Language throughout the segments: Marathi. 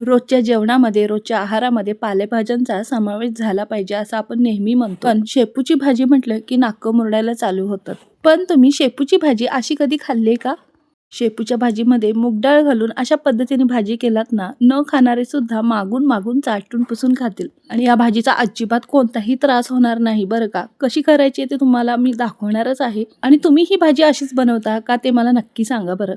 रोजच्या जेवणामध्ये, रोजच्या आहारामध्ये पालेभाज्यांचा समावेश झाला पाहिजे असं आपण नेहमी म्हणतो. पण शेपूची भाजी म्हटलं की नाकं मुरडायला चालू होतात. पण तुम्ही शेपूची भाजी अशी कधी खाल्ली का? शेपूच्या भाजीमध्ये मूग डाळ घालून अशा पद्धतीने भाजी केलात ना, न खाणारे सुद्धा मागून मागून चाटून पुसून खातील. आणि या भाजीचा अजिबात कोणताही त्रास होणार नाही बरं का. कशी करायची ते तुम्हाला मी दाखवणारच आहे. आणि तुम्ही ही भाजी अशीच बनवता का ते मला नक्की सांगा बरं.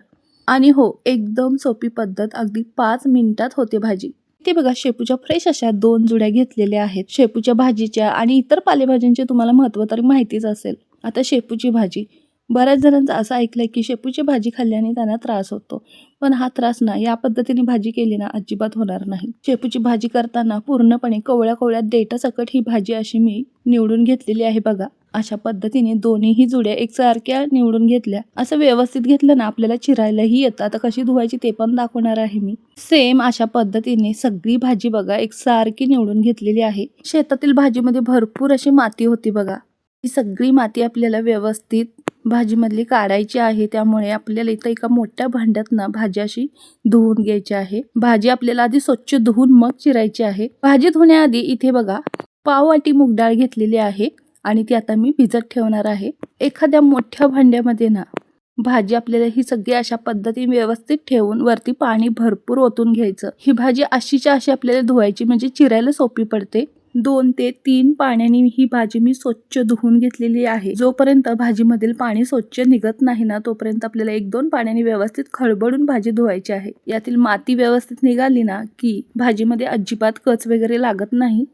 आणि हो, एकदम सोपी पद्धत, अगदी 5 मिनिटात होते भाजी. ते बघा, शेपूच्या फ्रेश अशा 2 जुड्या घेतलेल्या आहेत. शेपूच्या भाजीच्या आणि इतर पालेभाज्यांचे तुम्हाला महत्त्व तरी माहितीच असेल. आता शेपूची भाजी, बऱ्याच जणांचं असं ऐकलंय की शेपूची भाजी खाल्ल्याने त्यांना त्रास होतो. पण हा त्रास ना या पद्धतीने भाजी केली ना अजिबात होणार नाही. शेपूची भाजी करताना पूर्णपणे कवळ्या कवळ्या देठासकट ही भाजी अशी मी निवडून घेतलेली आहे बघा. अशा पद्धतीने दोन्हीही जुड्या एकसारख्या निवडून घेतल्या. असं व्यवस्थित घेतलं ना आपल्याला चिरायलाही येतं. आता कशी धुवायची ते पण दाखवणार आहे मी. सेम अशा पद्धतीने सगळी भाजी बघा एकसारखी निवडून घेतलेली आहे. शेतातील भाजीमध्ये भरपूर अशी माती होती बघा. ही सगळी माती आपल्याला व्यवस्थित भाजीमधली काढायची आहे. त्यामुळे आपल्याला इथं एका मोठ्या भांड्यात ना भाजी अशी धुवून घ्यायची आहे. भाजी आपल्याला आधी स्वच्छ धुवून मग चिरायची आहे. भाजी धुण्याआधी इथे बघा पाव वाटी मूग डाळ घेतलेली आहे आणि ती आता मी भिजत ठेवणार आहे. एखाद्या मोठ्या भांड्यामध्ये ना भाजी आपल्याला ही सगळी अशा पद्धतीने व्यवस्थित ठेवून वरती पाणी भरपूर ओतून घ्यायचं. ही भाजी अशीच्या अशी आपल्याला धुवायची म्हणजे चिरायला सोपी पडते. 2 ते 3 पाण्याने ही भाजी मी स्वच्छ धुवून घेतलेली आहे. जोपर्यंत भाजीमधील पाणी स्वच्छ निघत नाही ना तोपर्यंत आपल्याला 1-2 पाण्याने व्यवस्थित खळबळून भाजी धुवायची आहे. यातील माती व्यवस्थित निघाली ना की भाजीमध्ये अजिबात कच वगैरे लागत नाही.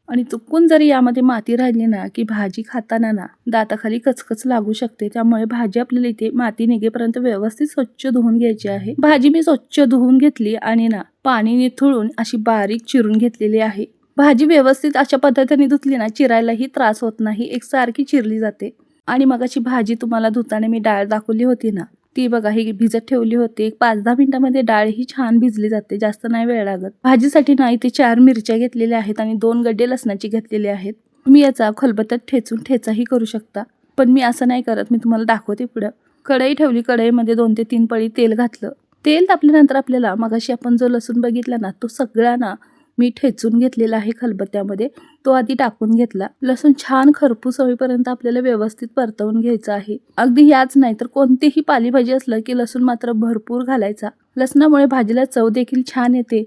आणि चुकून जरी यामध्ये माती राहिली ना की भाजी खाताना ना दाताखाली कचकच लागू शकते. त्यामुळे भाजी आपल्याला इथे माती निघेपर्यंत व्यवस्थित स्वच्छ धुवून घ्यायची आहे. भाजी मी स्वच्छ धुवून घेतली आणि ना पाणी निथळून अशी बारीक चिरून घेतलेली आहे. भाजी व्यवस्थित अशा पद्धतीने धुतली ना चिरायलाही त्रास होत नाही, एकसारखी चिरली जाते. आणि मग अशी भाजी तुम्हाला धुताना मी डाळ दाखवली होती ना ती बघा ही भिजत ठेवली होती. 5-10 मिनिटांमध्ये डाळ ही छान भिजली जाते, जास्त नाही वेळ लागत. भाजीसाठी ना इथे 4 मिरच्या घेतलेल्या आहेत आणि 2 गड्डे लसणाची घेतलेले आहेत. तुम्ही याचा खलबत्त्यात ठेचून ठेचाही करू शकता, पण मी असं नाही करत. मी तुम्हाला दाखवते पुढं. कढई ठेवली, कढईमध्ये 2 ते 3 पळी तेल घातलं. तेल तापल्यानंतर आपल्याला मगाशी आपण जो लसूण बघितला ना तो सगळा ना मी ठेचून घेतलेला आहे खलबत्त्यामध्ये, तो आधी टाकून घेतला. लसूण छान खरपूस होईपर्यंत आपल्याला व्यवस्थित परतवून घ्यायचं आहे. अगदी याच नाही तर कोणतीही पालेभाजी असलं की लसूण मात्र भरपूर घालायचा. लसणामुळे भाजीला चव देखील छान येते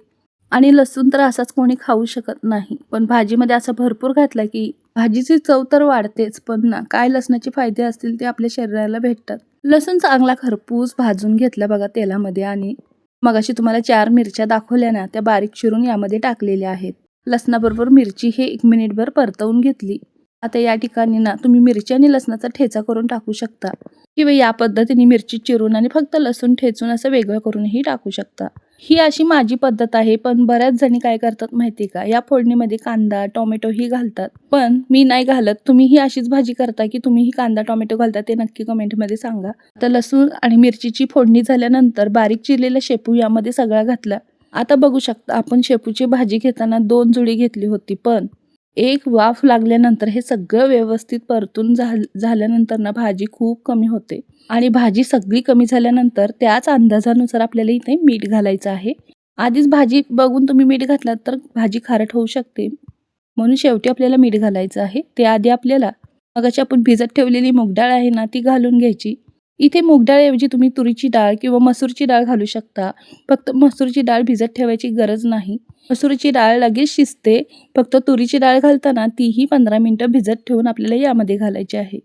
आणि लसूण तर असाच कोणी खाऊ शकत नाही. पण भाजीमध्ये असं भरपूर घातलं की भाजीची चव तर वाढतेच, पण ना काय लसणाचे फायदे असतील ते आपल्या शरीराला भेटतात. लसूण चांगला खरपूस भाजून घेतला बघा तेलामध्ये आणि मगाशी तुम्हाला 4 मिरच्या दाखवल्या ना त्या बारीक चिरून यामध्ये टाकलेल्या आहेत. लसणाबरोबर मिरची हे 1 मिनिटभर परतवून घेतली. आता या ठिकाणी ना तुम्ही मिरची आणि लसणाचा ठेचा करून टाकू शकता किंवा या पद्धतीने मिरची चिरून आणि फक्त लसूण ठेचून असं वेगळं करूनही टाकू शकता. ही अशी माझी पद्धत आहे. पण बऱ्याच जणी काय करतात माहिती का, या फोडणीमध्ये कांदा टोमॅटो ही घालतात, पण मी नाही घालत. तुम्ही ही अशीच भाजी करता की तुम्ही ही कांदा टोमॅटो घालता ते नक्की कमेंटमध्ये सांगा. आता लसूण आणि मिरचीची फोडणी झाल्यानंतर बारीक चिरलेला शेपू यामध्ये सगळा घातला. आता बघू शकता आपण शेपूची भाजी घेताना 2 जुडी घेतली होती, पण एक वाफ लागल्यानंतर हे सगळं व्यवस्थित परतून झाल्यानंतर ना भाजी खूप कमी होते. आणि भाजी सगळी कमी झाल्यानंतर त्याच अंदाजानुसार आपल्याला इथे मीठ घालायचं आहे. आधीच भाजी बघून तुम्ही मीठ घातलात तर भाजी खारट होऊ शकते, म्हणून शेवटी आपल्याला मीठ घालायचं आहे. ते आधी आपल्याला मगाशी आपण भिजत ठेवलेली मूग डाळ आहे ना ती घालून घ्यायची. इथे मूग डाळऐवजी तुम्ही तुरीची डाळ किंवा मसूरची डाळ घालू शकता. फक्त मसूरची डाळ भिजत ठेवायची गरज नाही. मसूरची डाळ लगेच शिजते. फक्त तुरीची डाळ घालताना तीही 15 मिनिटं भिजत ठेवून आपल्याला यामध्ये घालायची आहे.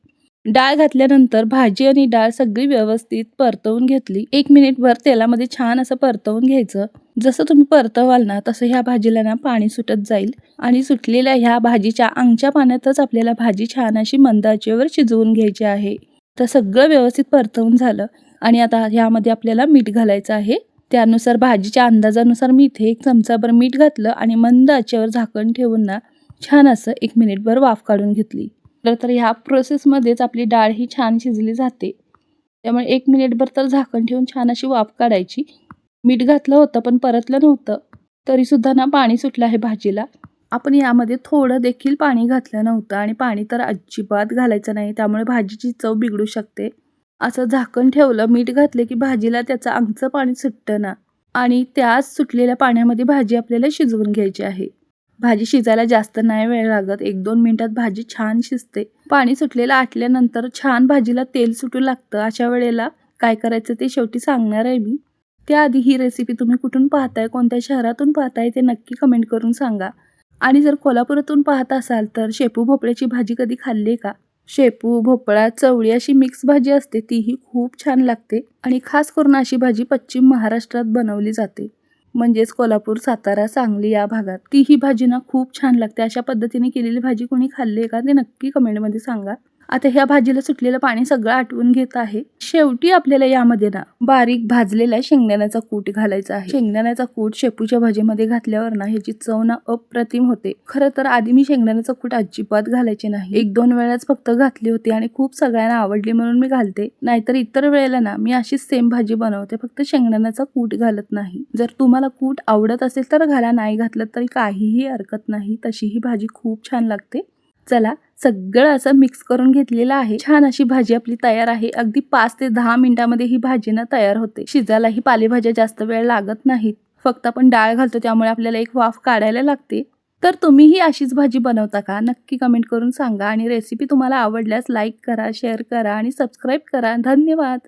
डाळ घातल्यानंतर भाजी आणि डाळ सगळी व्यवस्थित परतवून घेतली. 1 मिनिटभर तेलामध्ये छान असं परतवून घ्यायचं. जसं तुम्ही परतवाल ना तसं ह्या भाजीला ना पाणी सुटत जाईल आणि सुटलेल्या ह्या भाजीच्या अंगच्या पाण्यातच आपल्याला भाजी छान अशी मंद आचेवर शिजवून घ्यायची आहे. तर सगळं व्यवस्थित परतवून झालं आणि आता ह्यामध्ये आपल्याला मीठ घालायचं आहे. त्यानुसार भाजीच्या अंदाजानुसार मी इथे 1 चमचाभर मीठ घातलं आणि मंद आचेवर झाकण ठेवून ना छान असं 1 मिनिटभर वाफ काढून घेतली. तर ह्या प्रोसेसमध्येच आपली डाळ ही छान शिजली जाते. त्यामुळे 1 मिनिटभर तर झाकण ठेवून छान अशी वाफ काढायची. मीठ घातलं होतं पण परतलं नव्हतं, तरीसुद्धा ना पाणी सुटलं आहे भाजीला. आपण यामध्ये थोडं देखील पाणी घातलं नव्हतं आणि पाणी तर अजिबात घालायचं नाही, त्यामुळे भाजीची चव बिघडू शकते. असं झाकण ठेवलं, मीठ घातले की भाजीला त्याचं अंगचं पाणी सुटतं ना आणि त्याच सुटलेल्या पाण्यामध्ये भाजी आपल्याला शिजवून घ्यायची आहे. भाजी शिजायला जास्त नाही वेळ लागत, 1-2 मिनिटात भाजी छान शिजते. पाणी सुटलेलं आटल्यानंतर छान भाजीला तेल सुटू लागतं. अशा वेळेला काय करायचं ते शेवटी सांगणार आहे मी. त्याआधी ही रेसिपी तुम्ही कुठून पाहताय, कोणत्या शहरातून पाहताय ते नक्की कमेंट करून सांगा. आणि जर कोल्हापुरातून पाहत असाल तर शेपू भोपळ्याची भाजी कधी खाल्ली का? शेपू, भोपळा, चवळी अशी मिक्स भाजी असते, तीही खूप छान लागते. आणि खास करून अशी भाजी पश्चिम महाराष्ट्रात बनवली जाते. म्हणजेच कोल्हापूर, सातारा, सांगली या भागात. ती ही भाजी ना खूप छान लागते. अशा पद्धतीने केलेली भाजी कोणी खाल्ली आहे का ते नक्की कमेंटमध्ये सांगा. आता ह्या भाजीला सुटलेलं पाणी सगळं आटवून घेत आहे. शेवटी आपल्याला यामध्ये ना बारीक भाजलेला शेंगदाण्याचा कूट घालायचा आहे. शेंगदाण्याचा कूट शेपूच्या भाजीमध्ये घातल्यावर ना ह्याची चव ना अप्रतिम होते. खरं तर आधी मी शेंगदाण्याचा कूट अजिबात घालायचे नाही, 1-2 वेळाच फक्त घातली होती आणि खूप सगळ्यांना आवडली म्हणून मी घालते. नाहीतर इतर वेळेला ना मी अशीच सेम भाजी बनवते, फक्त शेंगदाण्याचा कूट घालत नाही. जर तुम्हाला कूट आवडत असेल तर घाला, नाही घातलं तरी काहीही हरकत नाही. तशी ही भाजी खूप छान लागते. चला, सगळं असं मिक्स करून घेतलेलं आहे. छान अशी भाजी आपली तयार आहे. अगदी 5 ते 10 मिनिटांमध्ये ही भाजी ना तयार होते. शिजायला ही पालेभाज्या जास्त वेळ लागत नाहीत. फक्त आपण डाळ घालतो त्यामुळे आपल्याला एक वाफ काढायला लागते. तर तुम्हीही अशीच भाजी बनवता का? नक्की कमेंट करून सांगा. आणि रेसिपी तुम्हाला आवडल्यास लाईक करा, शेअर करा आणि सबस्क्राईब करा. धन्यवाद.